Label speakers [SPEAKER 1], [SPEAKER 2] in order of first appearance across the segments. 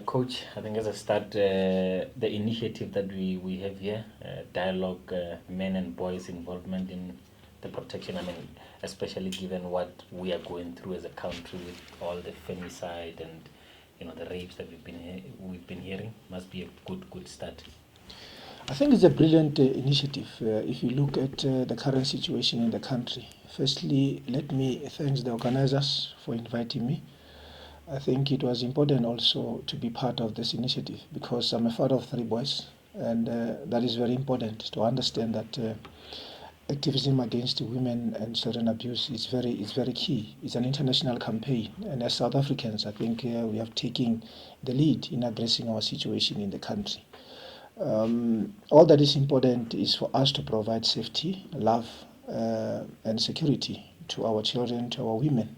[SPEAKER 1] Coach, I think as a start, the initiative that we have here, dialogue, men and boys involvement in the protection. I mean, especially given what we are going through as a country with all the femicide and the rapes that we've been hearing, must be a good start.
[SPEAKER 2] I think it's a brilliant initiative. If you look at the current situation in the country, firstly, let me thank the organizers for inviting me. I think it was important also to be part of this initiative because I'm a father of 3 boys, and that is very important to understand that activism against women and children abuse is very key. It's an international campaign, and as South Africans, I think we have taken the lead in addressing our situation in the country. All that is important is for us to provide safety, love, and security to our children, to our women,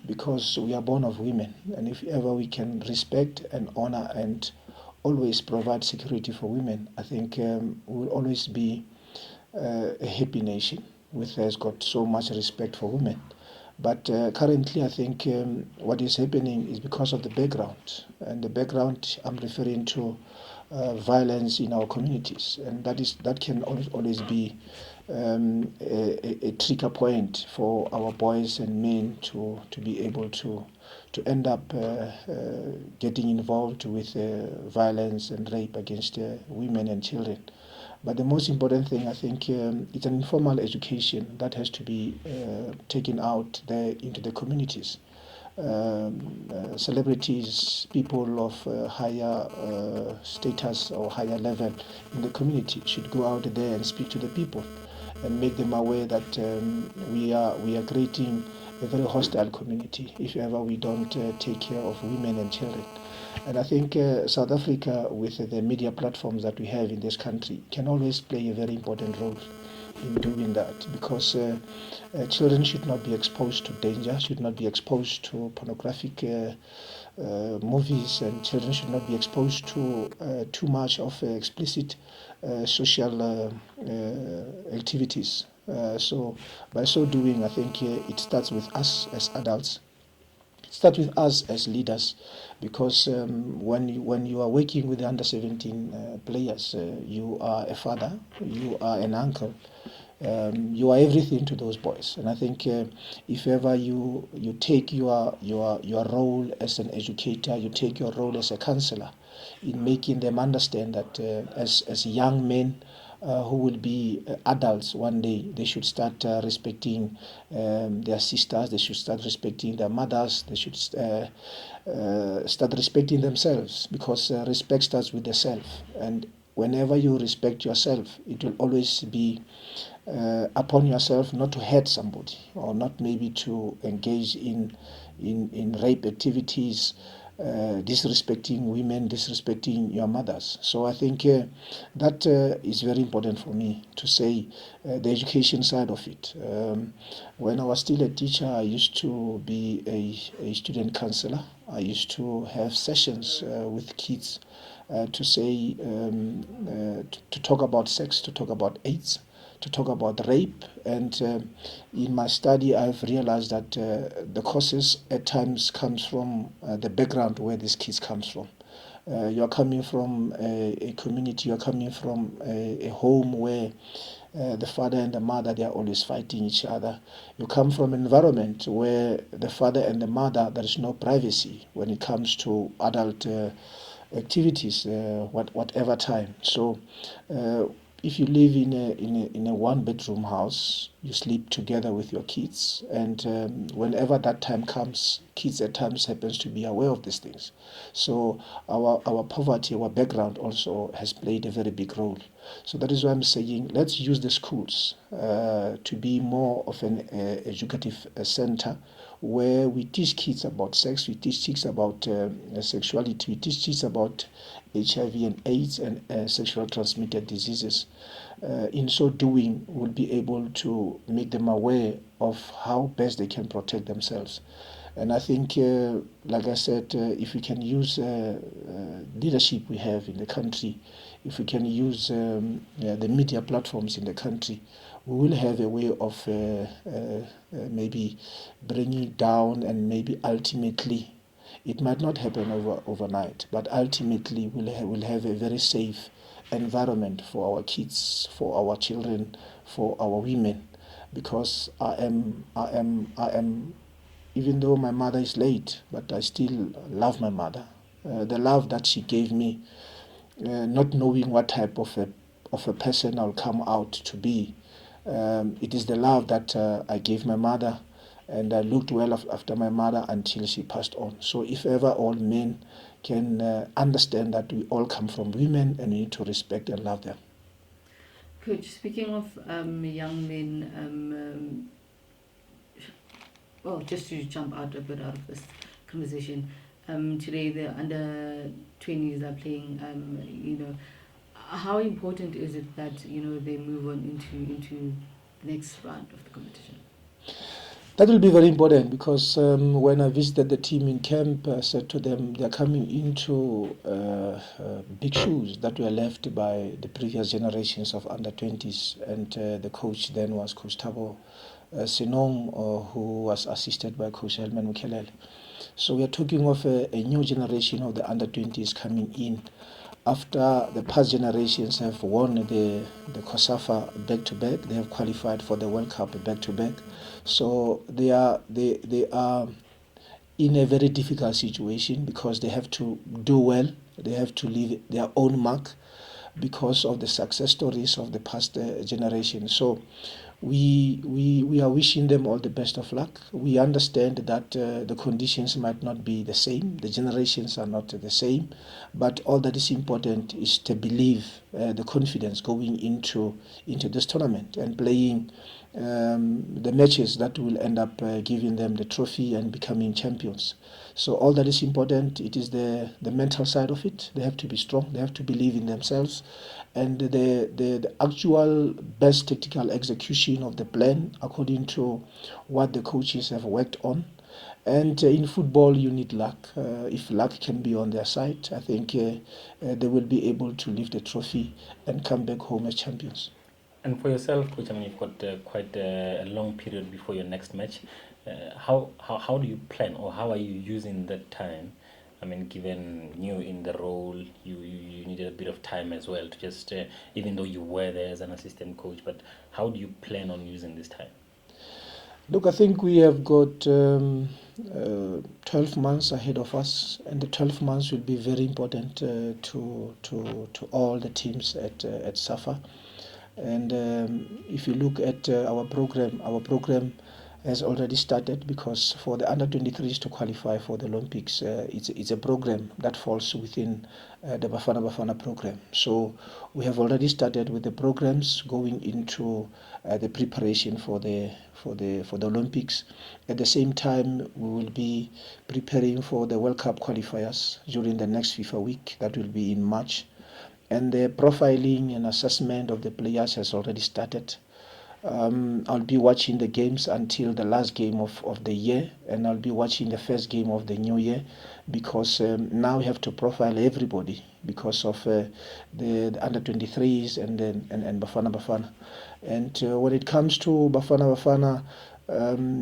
[SPEAKER 2] because we are born of women. And if ever we can respect and honor and always provide security for women, I think we'll always be a happy nation which has got so much respect for women. But currently, I think what is happening is because of the background. And the background I'm referring to violence in our communities. And that can always be a trigger point for our boys and men to be able to end up getting involved with violence and rape against women and children. But the most important thing, I think, it's an informal education that has to be taken out there into the communities. Celebrities, people of higher status or higher level in the community should go out there and speak to the people and make them aware that we are creating a very hostile community if ever we don't take care of women and children. And I think South Africa, with the media platforms that we have in this country, can always play a very important role in doing that, because children should not be exposed to danger, should not be exposed to pornographic movies, and children should not be exposed to too much of explicit social activities. So by so doing, I think it starts with us as adults. Start with us as leaders, because when you are working with the under 17 players, you are a father, you are an uncle, you are everything to those boys. And I think if ever you take your role as an educator, you take your role as a counselor in making them understand that as young men who will be adults one day, they should start respecting their sisters, they should start respecting their mothers, they should start respecting themselves, because respect starts with the self. And whenever you respect yourself, it will always be upon yourself not to hurt somebody, or not maybe to engage in rape activities, disrespecting women, disrespecting your mothers. So I think that is very important for me to say, the education side of it. When I was still a teacher, I used to be a student counselor. I used to have sessions with kids to say, to talk about sex, to talk about AIDS, to talk about rape. And in my study, I've realized that the causes at times comes from the background where these kids comes from. You're coming from a community, you're coming from a home where the father and the mother, they are always fighting each other. You come from an environment where the father and the mother, there is no privacy when it comes to adult activities, whatever time. So if you live in a one bedroom house, you sleep together with your kids, and whenever that time comes, kids at times happens to be aware of these things. So our poverty, our background also has played a very big role. So that is why I'm saying, let's use the schools to be more of an educative center, where we teach kids about sex, we teach kids about sexuality, we teach kids about HIV and AIDS and sexual transmitted diseases. In so doing, we'll be able to make them aware of how best they can protect themselves. And I think, like I said, if we can use leadership we have in the country, if we can use the media platforms in the country, we will have a way of maybe bringing it down and maybe ultimately It might not happen overnight, but ultimately we'll have a very safe environment for our kids, for our children, for our women, because I am, even though my mother is late, but I still love my mother. The love that she gave me, not knowing what type of a person I'll come out to be. It is the love that I gave my mother, and I looked well after my mother until she passed on. So if ever all men can understand that we all come from women and we need to respect and love them.
[SPEAKER 3] Coach, speaking of young men, well, just to jump out a bit out of this conversation, today the under 20s are playing. How important is it that they move on into the next round of the competition?
[SPEAKER 2] That will be very important because when I visited the team in camp, I said to them they're coming into big shoes that were left by the previous generations of under 20s, and the coach then was Coach Thabo Sinong, who was assisted by Coach Helman Mukelele. So we are talking of a new generation of the under 20s coming in after the past generations have won the COSAFA back-to-back. They have qualified for the World Cup back-to-back. So they are in a very difficult situation because they have to do well. They have to leave their own mark because of the success stories of the past generation. So we are wishing them all the best of luck. We understand that the conditions might not be the same, the generations are not the same, but all that is important is to believe the confidence going into this tournament and playing the matches that will end up giving them the trophy and becoming champions. So all that is important, it is the mental side of it. They have to be strong, they have to believe in themselves, and the actual best tactical execution of the plan according to what the coaches have worked on. And in football, you need luck. If luck can be on their side, I think they will be able to lift the trophy and come back home as champions.
[SPEAKER 1] And for yourself, Coach, I mean, you've got quite a long period before your next match. How do you plan, or how are you using that time? I mean, given you in the role, you needed a bit of time as well to just, even though you were there as an assistant coach, but how do you plan on using this time?
[SPEAKER 2] Look, I think we have got 12 months ahead of us, and the 12 months will be very important to all the teams at SAFA. And if you look at our program has already started, because for the under 23s to qualify for the Olympics, it's a program that falls within the Bafana Bafana program. So we have already started with the programs going into the preparation for the Olympics. At the same time, we will be preparing for the World Cup qualifiers during the next FIFA week. That will be in March. And the profiling and assessment of the players has already started. I'll be watching the games until the last game of the year, and I'll be watching the first game of the new year, because now we have to profile everybody because of the under 23s and Bafana Bafana. And when it comes to Bafana Bafana,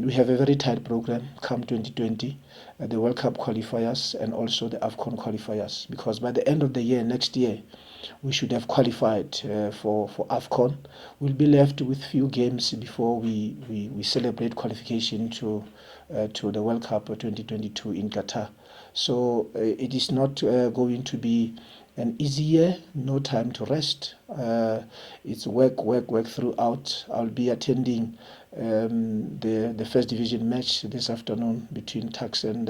[SPEAKER 2] we have a very tight program come 2020, the World Cup qualifiers and also the AFCON qualifiers, because by the end of the year, next year, we should have qualified for AFCON. We'll be left with few games before we celebrate qualification to the World Cup 2022 in Qatar. So it is not going to be an easy year, no time to rest. It's work throughout. I'll be attending the first division match this afternoon between Tuks and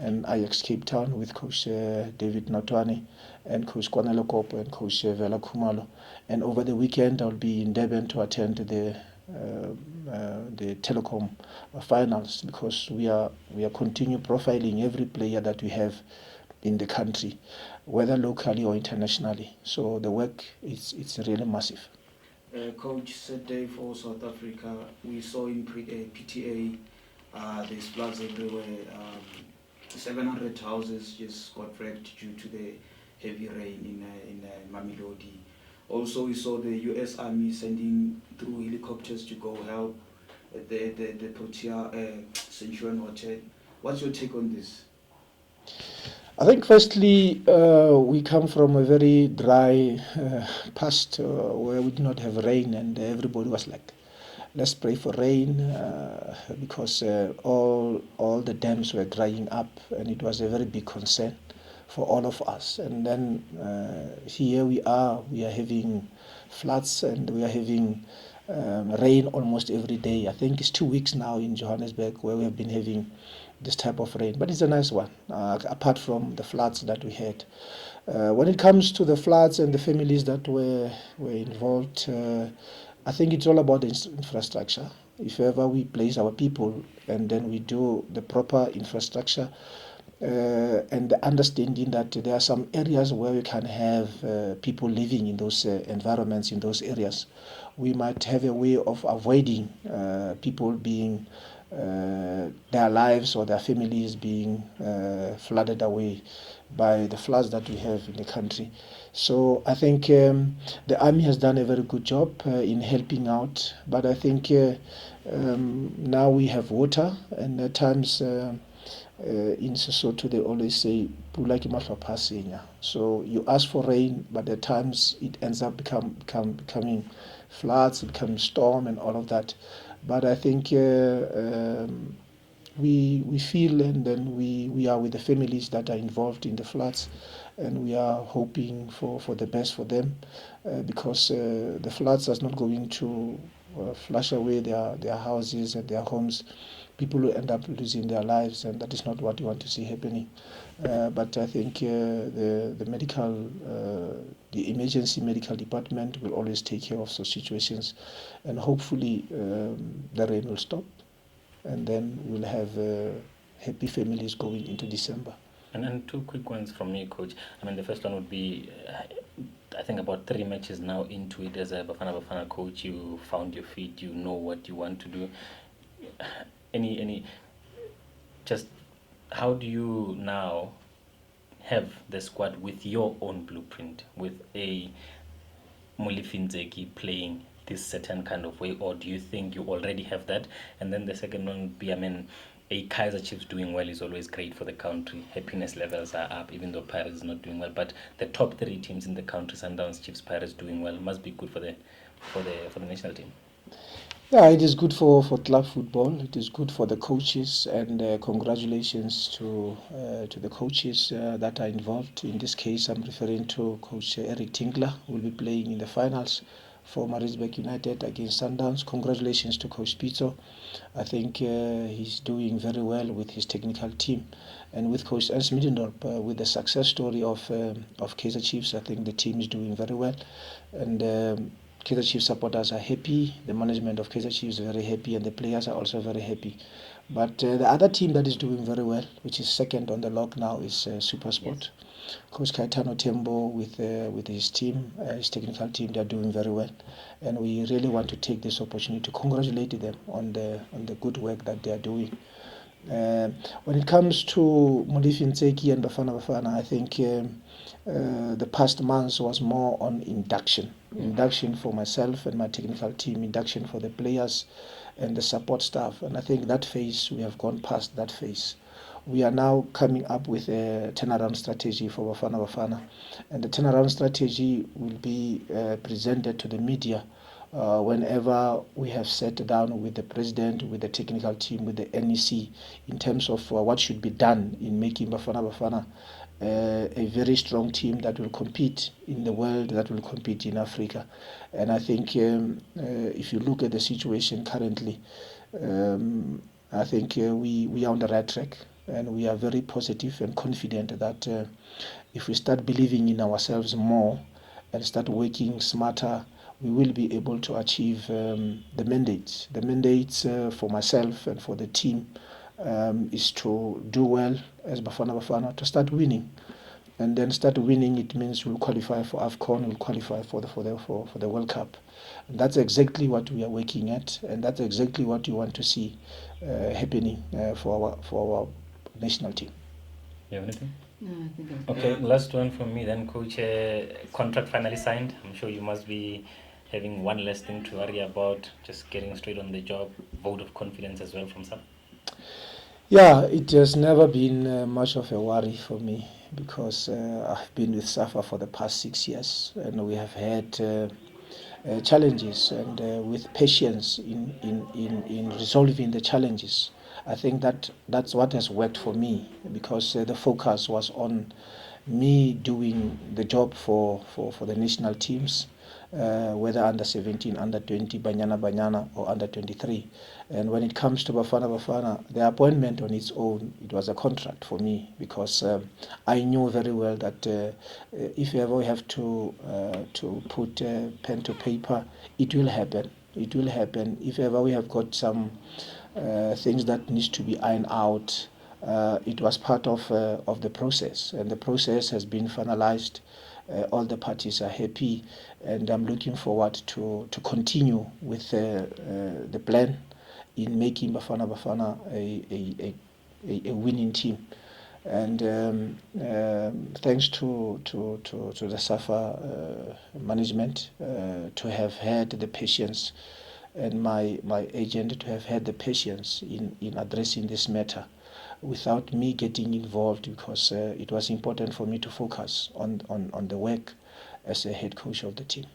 [SPEAKER 2] Ajax Cape Town with Coach David Notwane and Coach Kwanelo Kopo and Coach Vela Kumalo. And over the weekend, I'll be in Durban to attend the telecom finals, because we are continue profiling every player that we have in the country, whether locally or internationally. So the work it's really massive.
[SPEAKER 4] Coach, Saturday for South Africa, we saw in PTA there's floods everywhere. 700 houses just got wrecked due to the heavy rain in Mamelodi. Also, we saw the U.S. Army sending through helicopters to go help the Protea Centurion Hotel. What's your take on this?
[SPEAKER 2] I think firstly, we come from a very dry past where we did not have rain, and everybody was like, let's pray for rain because all the dams were drying up, and it was a very big concern for all of us. And then here we are having floods, and we are having rain almost every day. I think it's 2 weeks now in Johannesburg where we have been having this type of rain, but it's a nice one, apart from the floods that we had. When it comes to the floods and the families that were involved, I think it's all about the infrastructure. If ever we place our people and then we do the proper infrastructure and the understanding that there are some areas where we can have people living in those environments, in those areas, we might have a way of avoiding people being their lives or their families being flooded away by the floods that we have in the country. So I think the army has done a very good job in helping out, but I think now we have water, and at times in Sesotho they always say pula ke mahlopha a senya. So you ask for rain, but at times it ends up becoming floods, becoming storm and all of that. But I think we feel, and then we are with the families that are involved in the floods, and we are hoping for the best for them because the floods are not going to flush away their houses and their homes. People will end up losing their lives, and that is not what you want to see happening. But I think the medical, the emergency medical department will always take care of such situations, and hopefully the rain will stop, and then we'll have happy families going into December.
[SPEAKER 1] And two quick ones from me, Coach. I mean, the first one would be, I think about 3 matches now into it as a Bafana Bafana coach, you found your feet, you know what you want to do. Just how do you now have the squad with your own blueprint, with a Molefi Ntseki playing this certain kind of way, or do you think you already have that? And then the second one would be, I mean, a Kaizer Chiefs doing well is always great for the country. Happiness levels are up, even though Pirates is not doing well. But the top 3 teams in the country, Sundowns, Chiefs, Pirates, doing well, must be good for the national team.
[SPEAKER 2] Yeah, it is good for club football. It is good for the coaches, and congratulations to the coaches that are involved. In this case, I'm referring to Coach Eric Tinkler, who will be playing in the finals for Maritzburg United against Sundowns. Congratulations to Coach Pizzo. I think he's doing very well with his technical team, and with Coach Ernst Middendorp, with the success story of Kaizer Chiefs. I think the team is doing very well, and Kaizer Chiefs supporters are happy, the management of Kaizer Chiefs is very happy, and the players are also very happy. But the other team that is doing very well, which is second on the log now, is SuperSport. Yes. Coach Kaitano Tembo with his team, his technical team, they are doing very well, and we really want to take this opportunity to congratulate them on the good work that they are doing. When it comes to Molefi Ntseki and Bafana Bafana, I think the past months was more on induction. Induction for myself and my technical team, induction for the players and the support staff. And I think that phase, we have gone past that phase. We are now coming up with a turnaround strategy for Bafana Bafana. And the turnaround strategy will be presented to the media whenever we have sat down with the president, with the technical team, with the NEC, in terms of what should be done in making Bafana Bafana a very strong team that will compete in the world, that will compete in Africa. And I think if you look at the situation currently, I think we are on the right track, and we are very positive and confident that if we start believing in ourselves more and start working smarter, we will be able to achieve the mandates. The mandates for myself and for the team is to do well as Bafana Bafana, to start winning. And then start winning, it means we'll qualify for AFCON, we'll qualify for the World Cup. And that's exactly what we are working at, and that's exactly what you want to see happening for our national team.
[SPEAKER 1] You have anything?
[SPEAKER 3] No, I think that's
[SPEAKER 1] Okay, last one from me then, Coach. Contract finally signed. I'm sure you must be having one less thing to worry about, just getting straight on the job. Vote of confidence as well from some.
[SPEAKER 2] Yeah, it has never been much of a worry for me because I've been with SAFA for the past 6 years, and we have had challenges, and with patience in resolving the challenges. I think that's what has worked for me because the focus was on me doing the job for the national teams, whether under 17, under 20, Banyana Banyana, or under 23. And when it comes to Bafana Bafana, the appointment on its own, it was a contract for me because I knew very well that if ever we have to put pen to paper, it will happen. It will happen. If ever we have got some things that needs to be ironed out, it was part of the process, and the process has been finalized. All the parties are happy, and I'm looking forward to continue with the plan in making Bafana Bafana a winning team. And thanks to the SAFA management to have had the patience, and my agent to have had the patience in addressing this matter without me getting involved, because it was important for me to focus on the work as a head coach of the team.